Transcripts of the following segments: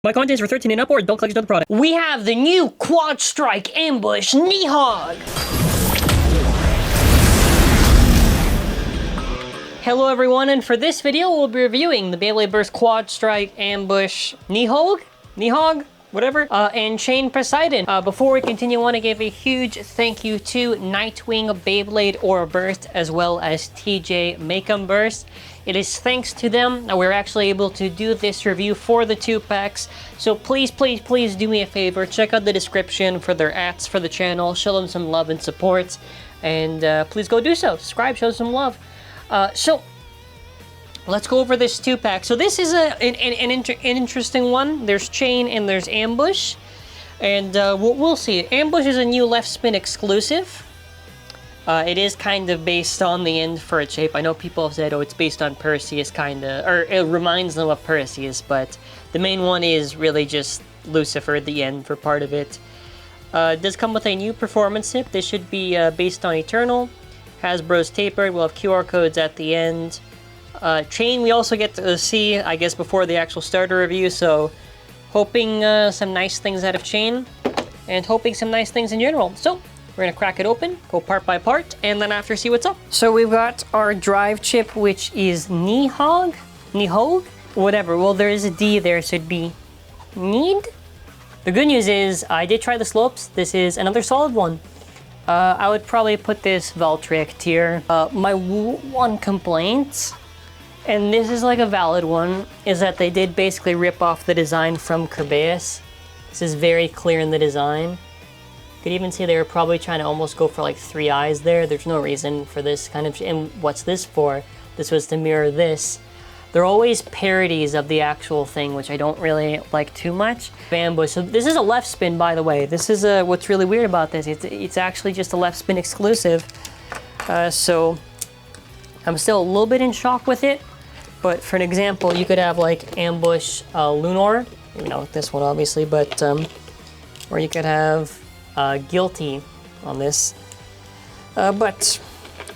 My content is for 13 and up, or adult collection of the product. We have the new Quadstrike Ambush Nyddhog. Hello everyone, and for this video we'll be reviewing the Beyblade Burst Quadstrike Ambush Nyddhog, whatever, and Chain Poseidon. Before we continue, I want to give a huge thank you to Nightwing Beyblade or Burst, as well as TJ Make'em Burst. It is thanks to them that we're actually able to do this review for the 2-packs. So please do me a favor, check out the description for their ads for the channel, show them some love and support, and please go do so. Subscribe, show some love. So let's go over this 2-pack. So this is an interesting one. There's Chain and there's Ambush. And we'll see. Ambush is a new left spin exclusive. It is kind of based on the end for its shape. I know people have said, oh, it's based on Perseus, kind of, or it reminds them of Perseus, but the main one is really just Lucifer at the end for part of it. It does come with a new performance tip. This should be based on Eternal. Hasbro's tapered. We'll have QR codes at the end. Chain we also get to see, I guess, before the actual starter review, so hoping some nice things out of Chain, and hoping some nice things in general. So we're gonna crack it open, go part by part, and then after see what's up. So we've got our drive chip, which is Nyddhog, whatever. Well, there is a D there, so it'd be Need. The good news is I did try the slopes. This is another solid one. I would probably put this Valtryek tier. My one complaint, and this is like a valid one, is that they did basically rip off the design from Kerbeus. This is very clear in the design. You could even see they were probably trying to almost go for like 3 eyes there. There's no reason for this kind of, and what's this for? This was to mirror this. They're always parodies of the actual thing, which I don't really like too much. Ambush. So this is a left spin, by the way. This is what's really weird about this. It's actually just a left spin exclusive. So I'm still a little bit in shock with it. But for an example, you could have like Ambush Lunar, you know, this one obviously, but or you could have Guilty on this. But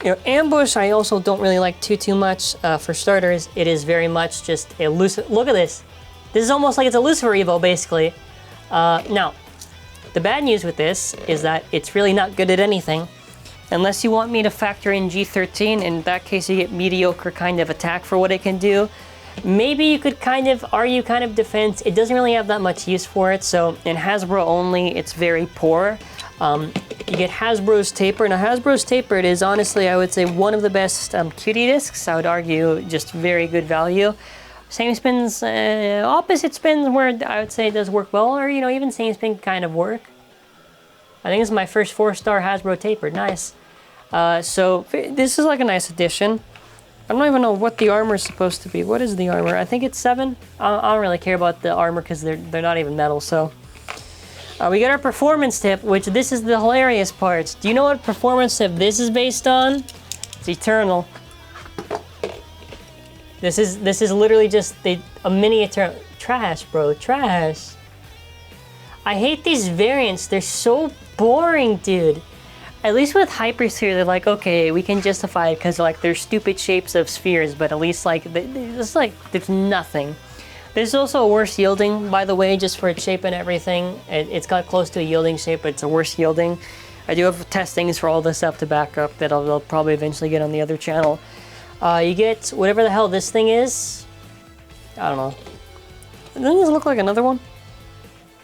you know, Ambush I also don't really like too much. For starters, it is very much just a Lucifer. Look at this. This is almost like it's a Lucifer Evo, basically. Now, the bad news with this is that it's really not good at anything. Unless you want me to factor in G13, in that case you get mediocre kind of attack for what it can do. Maybe you could kind of argue kind of defense. It doesn't really have that much use for it, so in Hasbro only, it's very poor. You get Hasbro's Taper. Now Hasbro's Tapered is honestly, I would say, one of the best cutie discs. I would argue just very good value. Same spins, opposite spins where I would say it does work well, or you know, even same spin kind of work. I think this is my first 4-star Hasbro Tapered, nice. So this is like a nice addition. I don't even know what the armor is supposed to be. What is the armor? I think it's 7. I don't really care about the armor because they're not even metal, so. We get our performance tip, which this is the hilarious part. Do you know what performance tip this is based on? It's Eternal. This is literally just a mini Eternal. Trash, bro, trash. I hate these variants. They're so boring, dude. At least with Hypersphere, they're like, okay, we can justify it because like they're stupid shapes of spheres, but at least like it's like there's nothing. There's also a worse yielding, by the way, just for its shape and everything. It's got close to a yielding shape, but it's a worse yielding. I do have testings for all this stuff to back up that I'll probably eventually get on the other channel. You get whatever the hell this thing is. I don't know. Doesn't this look like another one?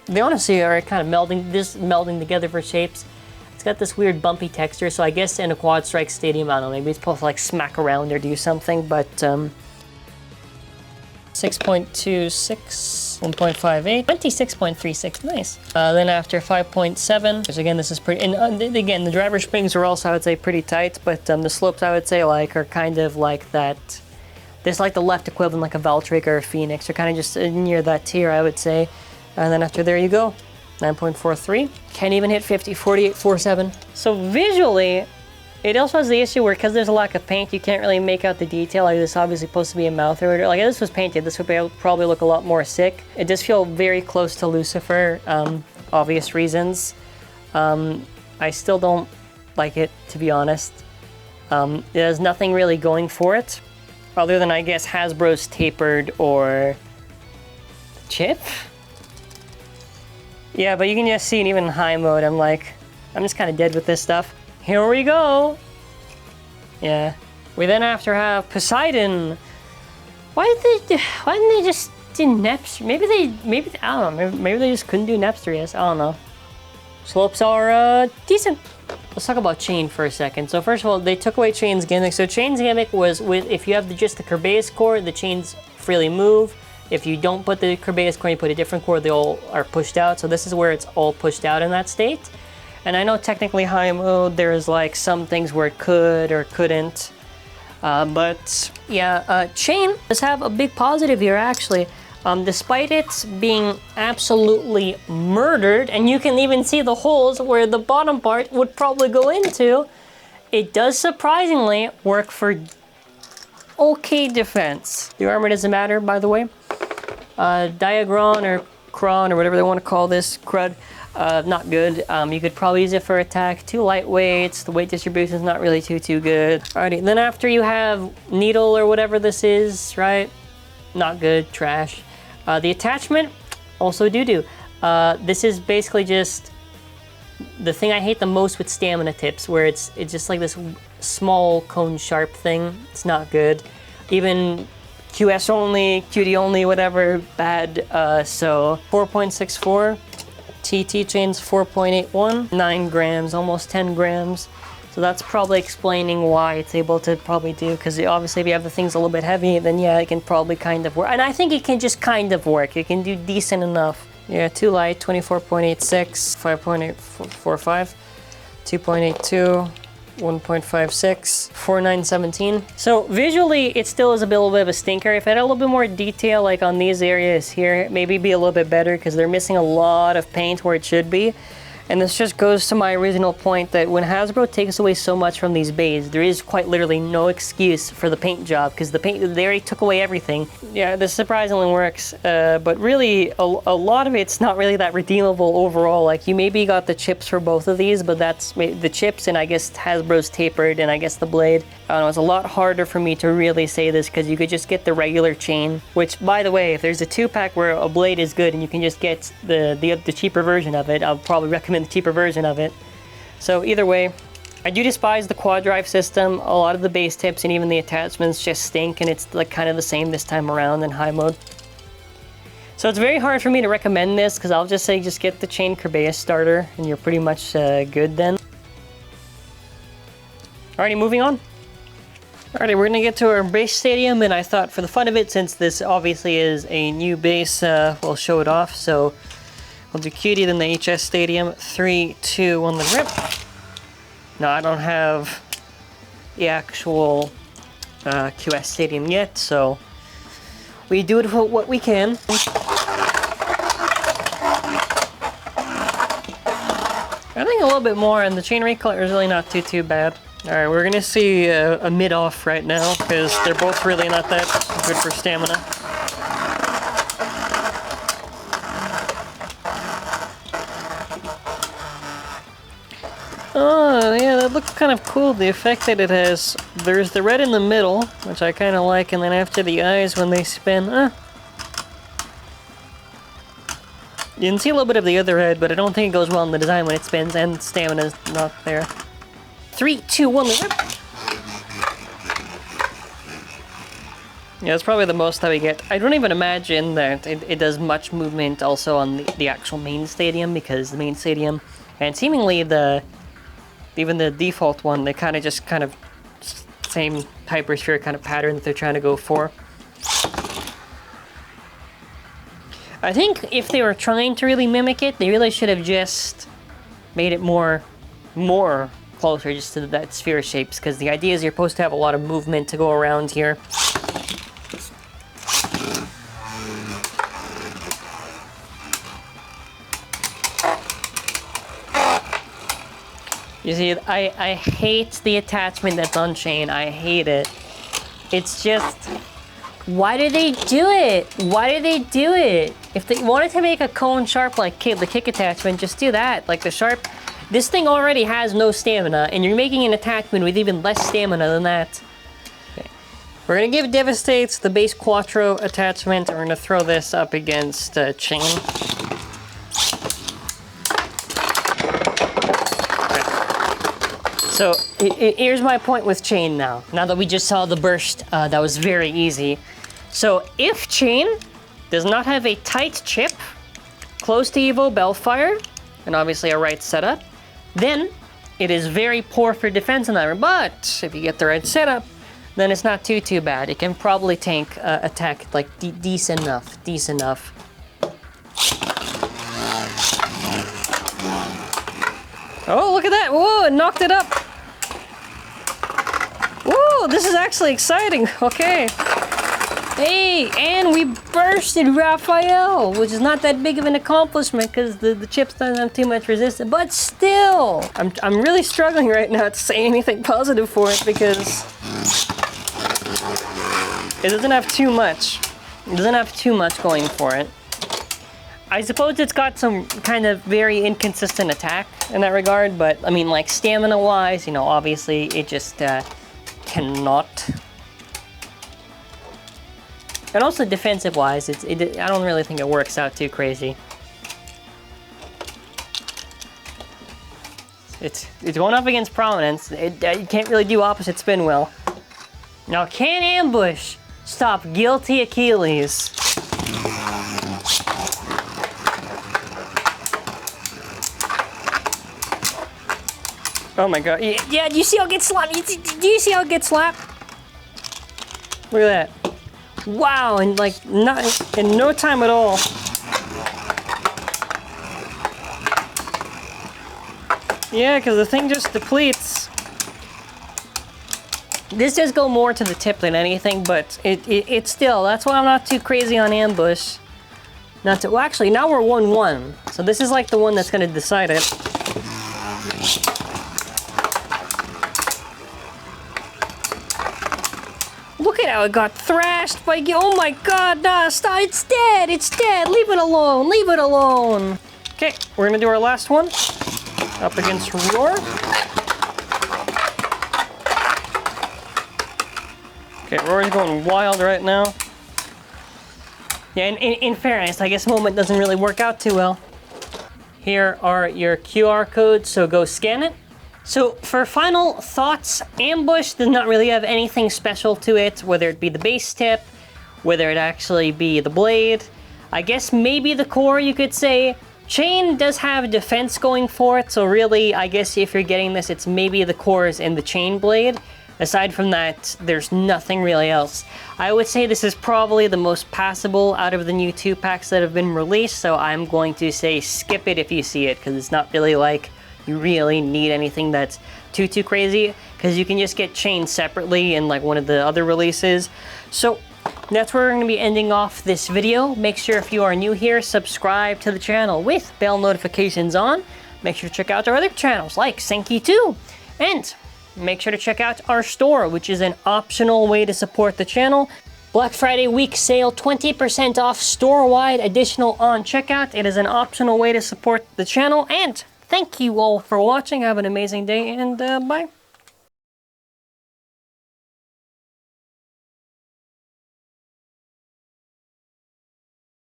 They honestly are kind of melding together for shapes. It's got this weird bumpy texture, so I guess in a Quadstrike Stadium, I don't know, maybe it's supposed to like smack around or do something, but 6.26, 1.58, 26.36, nice. Then after 5.7, because again, this is pretty, and again, the driver springs are also, I would say, pretty tight, but the slopes, I would say, like, are kind of like that. There's like the left equivalent, like a Valtryek or a Phoenix, or kind of just near that tier, I would say. And then after there you go, 9.43. Can't even hit 50, 48.47. So visually, it also has the issue where, because there's a lack of paint, you can't really make out the detail. Like, this is obviously supposed to be a mouth or whatever. Like, if this was painted, this would probably look a lot more sick. It does feel very close to Lucifer, obvious reasons. I still don't like it, to be honest. It has nothing really going for it, other than, I guess, Hasbro's Tapered or chip. Yeah, but you can just see it even in high mode. I'm just kind of dead with this stuff. Here we go. Yeah. We then have to have Poseidon. Why didn't they just do Neptune? Maybe I don't know. Maybe they just couldn't do Nepturius. I don't know. Slopes are decent. Let's talk about chain for a second. So first of all, they took away chain's gimmick. So chain's gimmick was with if you have just the Kerbeus core, the chains freely move. If you don't put the Kerbeus core, you put a different core, they all are pushed out. So this is where it's all pushed out in that state. And I know technically high mode, there's like some things where it could or couldn't. But yeah, chain does have a big positive here actually. Despite it being absolutely murdered, and you can even see the holes where the bottom part would probably go into, it does surprisingly work for okay defense. The armor doesn't matter, by the way. Diagron or Kron or whatever they want to call this crud, not good. You could probably use it for attack. Too lightweight. The weight distribution is not really too good. Alrighty, then after you have needle or whatever this is, right? Not good, trash. The attachment, also doo-doo. This is basically just the thing I hate the most with stamina tips, where it's just like this small cone sharp thing. It's not good. Even QS only, QD only, whatever, bad. So 4.64, TT chains 4.81, 9 grams, almost 10 grams. So that's probably explaining why it's able to probably do, because obviously if you have the things a little bit heavy, then yeah, it can probably kind of work. And I think it can just kind of work. It can do decent enough. Yeah, too light, 24.86, 5.845, 2.82, 1.56, 4.917. So visually, it still is a little bit of a stinker. If it had a little bit more detail, like on these areas here, maybe be a little bit better, because they're missing a lot of paint where it should be. And this just goes to my original point that when Hasbro takes away so much from these bays, there is quite literally no excuse for the paint job, because the paint, they already took away everything. Yeah, this surprisingly works, but really a lot of it's not really that redeemable overall. Like, you maybe got the chips for both of these, but that's the chips, and I guess Hasbro's tapered, and I guess the blade. I don't know, it's a lot harder for me to really say this, because you could just get the regular chain, which, by the way, if there's a 2-pack where a blade is good and you can just get the cheaper version of it, I'll probably recommend the cheaper version of it. So either way, I do despise the quad drive system. A lot of the base tips and even the attachments just stink, and it's like kind of the same this time around in high mode. So it's very hard for me to recommend this, because I'll just say just get the chain Kerbeus starter and you're pretty much good then. Alrighty, moving on. Alrighty, we're gonna get to our base stadium, and I thought for the fun of it, since this obviously is a new base, we'll show it off. So we'll do Cutie, then the HS stadium. 3, 2, 1, then rip. No, I don't have the actual QS stadium yet, so we do it for what we can. I think a little bit more, and the chainring color is really not too bad. Alright, we're gonna see a mid-off right now, because they're both really not that good for stamina. Oh, yeah, that looks kind of cool, the effect that it has. There's the red in the middle, which I kind of like, and then after the eyes when they spin, you can see a little bit of the other head, but I don't think it goes well in the design when it spins, and stamina's not there. 3, 2, 1, rip! Yeah, that's probably the most that we get. I don't even imagine that it does much movement also on the actual main stadium, because the main stadium, and seemingly even the default one, they kind of same hypersphere kind of pattern that they're trying to go for. I think if they were trying to really mimic it, they really should have just made it more closer just to that sphere shapes, because the idea is you're supposed to have a lot of movement to go around here. You see, I hate the attachment that's on chain. I hate it. It's just, why did they do it? Why did they do it? If they wanted to make a cone sharp like the kick attachment, just do that. Like the sharp, this thing already has no stamina, and you're making an attachment with even less stamina than that. Okay. We're gonna give Devastate the base Quattro attachment, and we're gonna throw this up against chain. So here's my point with chain now. Now that we just saw the burst, that was very easy. So if chain does not have a tight chip, close to Evo Bellfire, and obviously a right setup, then it is very poor for defense in that room. But if you get the right setup, then it's not too bad. It can probably tank attack like decent enough. Oh, look at that! Whoa, it knocked it up! Whoa, this is actually exciting. Okay. Hey, and we bursted Raphael, which is not that big of an accomplishment because the chips don't have too much resistance, but still, I'm really struggling right now to say anything positive for it because it doesn't have too much. It doesn't have too much going for it. I suppose it's got some kind of very inconsistent attack in that regard, but I mean, like stamina-wise, you know, obviously it just cannot. And also defensive-wise, I don't really think it works out too crazy. It's going up against Prominence. You can't really do opposite spin well. Now, can ambush stop guilty Achilles? Oh my god. Yeah, do you see how it gets slapped? Do you see how it gets slapped? Look at that. Wow, and like not in no time at all. Yeah, because the thing just depletes. This does go more to the tip than anything, but it still, that's why I'm not too crazy on ambush. Well, actually, now we're 1-1. So this is like the one that's going to decide it. Look at how it got thrashed by... Oh my god, nah, stop, it's dead, leave it alone, leave it alone. Okay, we're gonna do our last one. Up against Roar. Okay, Roar's going wild right now. Yeah, and in fairness, I guess Moment doesn't really work out too well. Here are your QR codes, so go scan it. So for final thoughts, ambush does not really have anything special to it, whether it be the base tip, whether it actually be the blade. I guess maybe the core, you could say. Chain does have defense going for it, so really, I guess if you're getting this, it's maybe the cores and the chain blade. Aside from that, there's nothing really else. I would say this is probably the most passable out of the new 2-packs that have been released, so I'm going to say skip it if you see it, because it's not really like you really need anything that's too crazy, because you can just get chains separately in like one of the other releases. So that's where we're going to be ending off this video. Make sure if you are new here, subscribe to the channel with bell notifications on. Make sure to check out our other channels like Zankye 2, and make sure to check out our store, which is an optional way to support the channel. Black Friday week sale, 20% off store-wide, additional on checkout. It is an optional way to support the channel, and thank you all for watching. Have an amazing day, and bye.